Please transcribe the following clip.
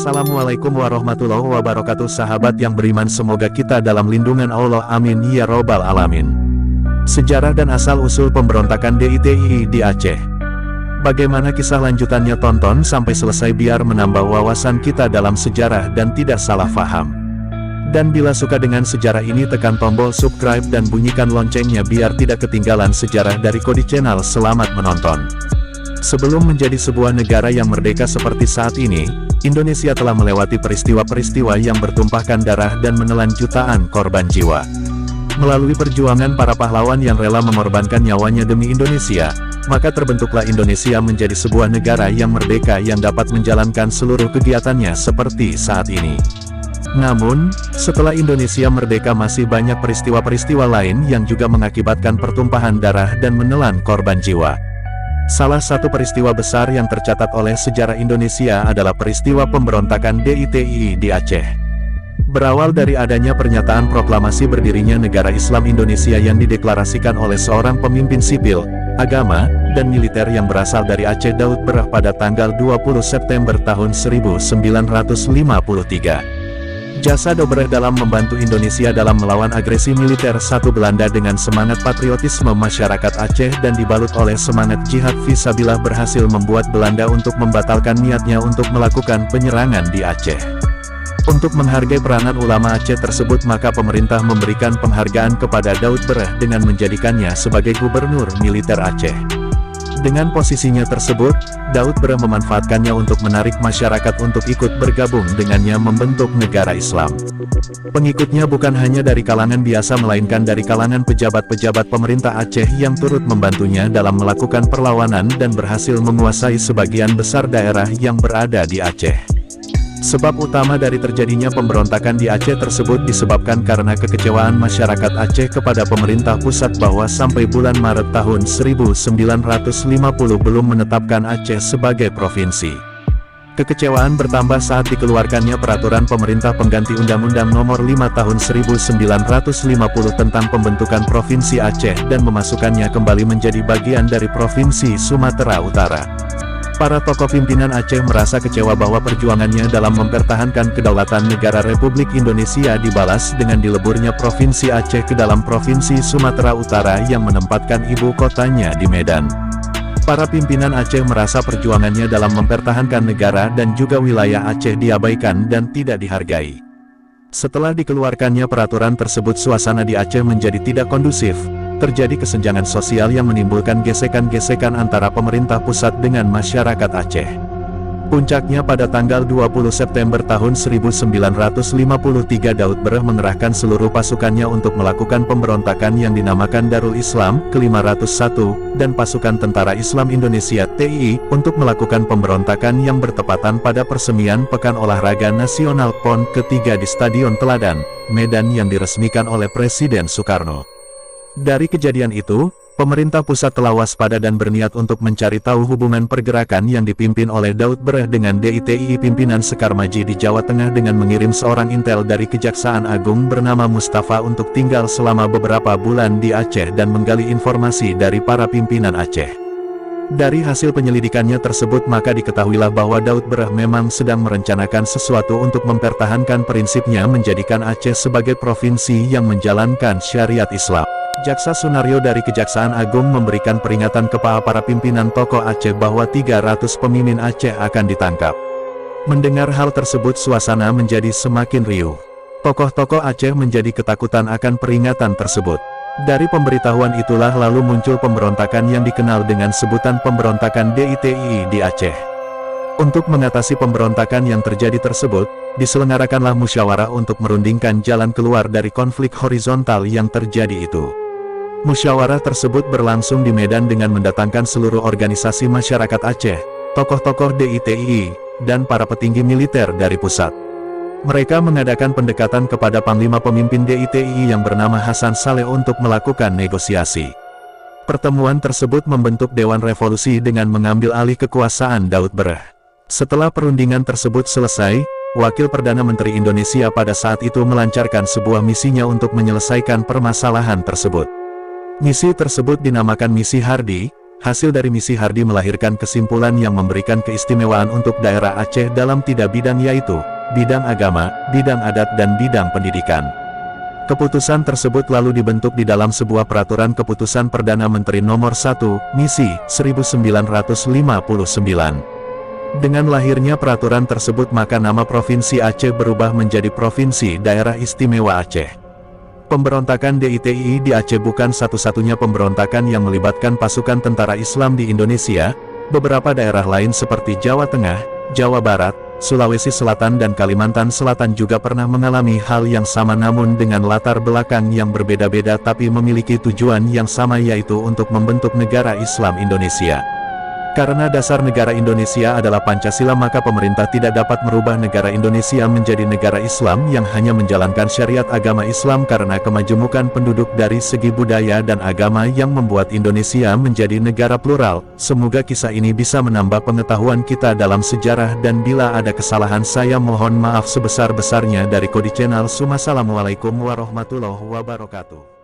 Assalamualaikum warahmatullahi wabarakatuh. Sahabat yang beriman, semoga kita dalam lindungan Allah, amin ya robbal alamin. Sejarah dan asal-usul pemberontakan DITII di Aceh. Bagaimana kisah lanjutannya? Tonton sampai selesai biar menambah wawasan kita dalam sejarah dan tidak salah paham. Dan bila suka dengan sejarah ini, tekan tombol subscribe dan bunyikan loncengnya biar tidak ketinggalan sejarah dari Kodi Channel. Selamat menonton. Sebelum menjadi sebuah negara yang merdeka seperti saat ini, Indonesia telah melewati peristiwa-peristiwa yang bertumpahkan darah dan menelan jutaan korban jiwa. Melalui perjuangan para pahlawan yang rela mengorbankan nyawanya demi Indonesia, maka terbentuklah Indonesia menjadi sebuah negara yang merdeka yang dapat menjalankan seluruh kegiatannya seperti saat ini. Namun, setelah Indonesia merdeka masih banyak peristiwa-peristiwa lain yang juga mengakibatkan pertumpahan darah dan menelan korban jiwa. Salah satu peristiwa besar yang tercatat oleh sejarah Indonesia adalah peristiwa pemberontakan DITII di Aceh. Berawal dari adanya pernyataan proklamasi berdirinya negara Islam Indonesia yang dideklarasikan oleh seorang pemimpin sipil, agama, dan militer yang berasal dari Aceh, Daud Bereh, pada tanggal 20 September tahun 1953. Jasa Daud Bereh dalam membantu Indonesia dalam melawan agresi militer satu Belanda dengan semangat patriotisme masyarakat Aceh dan dibalut oleh semangat jihad fisabilillah berhasil membuat Belanda untuk membatalkan niatnya untuk melakukan penyerangan di Aceh. Untuk menghargai peranan ulama Aceh tersebut, maka pemerintah memberikan penghargaan kepada Daud Bereh dengan menjadikannya sebagai gubernur militer Aceh. Dengan posisinya tersebut, Daud Bereh memanfaatkannya untuk menarik masyarakat untuk ikut bergabung dengannya membentuk negara Islam. Pengikutnya bukan hanya dari kalangan biasa melainkan dari kalangan pejabat-pejabat pemerintah Aceh yang turut membantunya dalam melakukan perlawanan dan berhasil menguasai sebagian besar daerah yang berada di Aceh. Sebab utama dari terjadinya pemberontakan di Aceh tersebut disebabkan karena kekecewaan masyarakat Aceh kepada pemerintah pusat bahwa sampai bulan Maret tahun 1950 belum menetapkan Aceh sebagai provinsi. Kekecewaan bertambah saat dikeluarkannya peraturan pemerintah pengganti Undang-Undang Nomor 5 Tahun 1950 tentang pembentukan Provinsi Aceh dan memasukkannya kembali menjadi bagian dari Provinsi Sumatera Utara. Para tokoh pimpinan Aceh merasa kecewa bahwa perjuangannya dalam mempertahankan kedaulatan negara Republik Indonesia dibalas dengan dileburnya Provinsi Aceh ke dalam Provinsi Sumatera Utara yang menempatkan ibu kotanya di Medan. Para pimpinan Aceh merasa perjuangannya dalam mempertahankan negara dan juga wilayah Aceh diabaikan dan tidak dihargai. Setelah dikeluarkannya peraturan tersebut, suasana di Aceh menjadi tidak kondusif. Terjadi kesenjangan sosial yang menimbulkan gesekan-gesekan antara pemerintah pusat dengan masyarakat Aceh. Puncaknya pada tanggal 20 September tahun 1953, Daud Bereh mengerahkan seluruh pasukannya untuk melakukan pemberontakan yang dinamakan Darul Islam ke-501 dan pasukan Tentara Islam Indonesia (TII) untuk melakukan pemberontakan yang bertepatan pada persemian Pekan Olahraga Nasional PON ketiga di Stadion Teladan, Medan yang diresmikan oleh Presiden Soekarno. Dari kejadian itu, pemerintah pusat telah waspada dan berniat untuk mencari tahu hubungan pergerakan yang dipimpin oleh Daud Bereh dengan DITII. Pimpinan Sekar Maji di Jawa Tengah dengan mengirim seorang intel dari Kejaksaan Agung bernama Mustafa untuk tinggal selama beberapa bulan di Aceh dan menggali informasi dari para pimpinan Aceh. Dari hasil penyelidikannya tersebut, maka diketahuilah bahwa Daud Bereh memang sedang merencanakan sesuatu untuk mempertahankan prinsipnya menjadikan Aceh sebagai provinsi yang menjalankan syariat Islam. Jaksa Sunario dari Kejaksaan Agung memberikan peringatan kepada para pimpinan tokoh Aceh bahwa 300 pemimpin Aceh akan ditangkap. Mendengar hal tersebut, suasana menjadi semakin riuh. Tokoh-tokoh Aceh menjadi ketakutan akan peringatan tersebut. Dari pemberitahuan itulah lalu muncul pemberontakan yang dikenal dengan sebutan pemberontakan DITII di Aceh. Untuk mengatasi pemberontakan yang terjadi tersebut, diselenggarakanlah musyawarah untuk merundingkan jalan keluar dari konflik horizontal yang terjadi itu. Musyawarah tersebut berlangsung di Medan dengan mendatangkan seluruh organisasi masyarakat Aceh, tokoh-tokoh DITII, dan para petinggi militer dari pusat. Mereka mengadakan pendekatan kepada Panglima Pemimpin DITII yang bernama Hasan Saleh untuk melakukan negosiasi. Pertemuan tersebut membentuk Dewan Revolusi dengan mengambil alih kekuasaan Daud Bereh. Setelah perundingan tersebut selesai, Wakil Perdana Menteri Indonesia pada saat itu melancarkan sebuah misinya untuk menyelesaikan permasalahan tersebut. Misi tersebut dinamakan Misi Hardi. Hasil dari misi Hardy melahirkan kesimpulan yang memberikan keistimewaan untuk daerah Aceh dalam 3 bidang, yaitu bidang agama, bidang adat dan bidang pendidikan. Keputusan tersebut lalu dibentuk di dalam sebuah peraturan keputusan Perdana Menteri nomor 1, misi 1959. Dengan lahirnya peraturan tersebut maka nama Provinsi Aceh berubah menjadi Provinsi Daerah Istimewa Aceh. Pemberontakan DITII di Aceh bukan satu-satunya pemberontakan yang melibatkan pasukan tentara Islam di Indonesia. Beberapa daerah lain seperti Jawa Tengah, Jawa Barat, Sulawesi Selatan dan Kalimantan Selatan juga pernah mengalami hal yang sama, namun dengan latar belakang yang berbeda-beda tapi memiliki tujuan yang sama, yaitu untuk membentuk negara Islam Indonesia. Karena dasar negara Indonesia adalah Pancasila, maka pemerintah tidak dapat merubah negara Indonesia menjadi negara Islam yang hanya menjalankan syariat agama Islam, karena kemajemukan penduduk dari segi budaya dan agama yang membuat Indonesia menjadi negara plural. Semoga kisah ini bisa menambah pengetahuan kita dalam sejarah, dan bila ada kesalahan saya mohon maaf sebesar-besarnya. Dari Kodi Channel, Assalamualaikum warahmatullahi wabarakatuh.